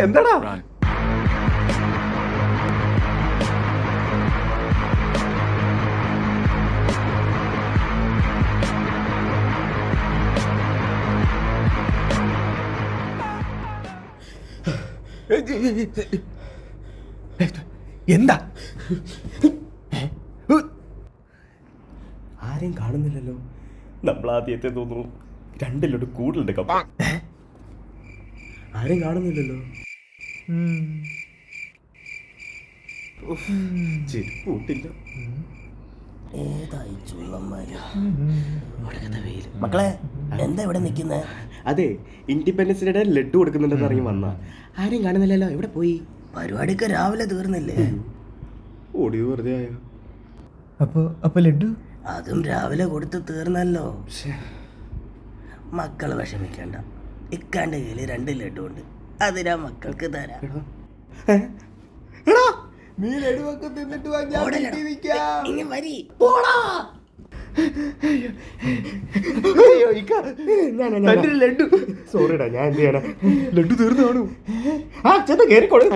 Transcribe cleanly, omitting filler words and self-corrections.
എന്താടാ എന്താ ആരെയും കാണുന്നില്ലല്ലോ. നമ്മൾ ആദ്യത്തെ തോന്നുന്നു 2 ലഡു കൂടുതലുണ്ട് കപ്പ. ആരെയും കാണുന്നില്ലല്ലോ. ചെരുപ്പൂട്ടില്ല. ഏതായി ചുള്ളന്മാര്. മക്കളെ എന്താ ഇവിടെ നിൽക്കുന്നേ? അതെ, ഇൻഡിപെൻഡൻസ് ഡേയുടെ ലഡു കൊടുക്കുന്നുണ്ടെന്ന് അറിഞ്ഞു വന്ന. ആരെയും കാണുന്നില്ലല്ലോ. എവിടെ പോയി? പരിപാടിക്ക് രാവിലെ തീർന്നില്ലേ? ഓടിയത് വെറുതെ ആയോ? അപ്പൊ ലഡു അതും രാവിലെ കൊടുത്ത് തീർന്നല്ലോ. മക്കൾ വിഷമിക്കണ്ട, ഇക്കാന്റെ കയ്യില് 2 ലഡു ഉണ്ട്, അതിനാ മക്കൾക്ക് തരാം. നീ ലഡുവൊക്കെ തിന്നിട്ട് ഇനി വരി. ലഡു സോറിടാ, ഞാൻ എന്ത് ചെയ്യണം? ലഡു തീർന്നു കാണൂ. ആ ചെന്ന് കേറിക്കോളൂ.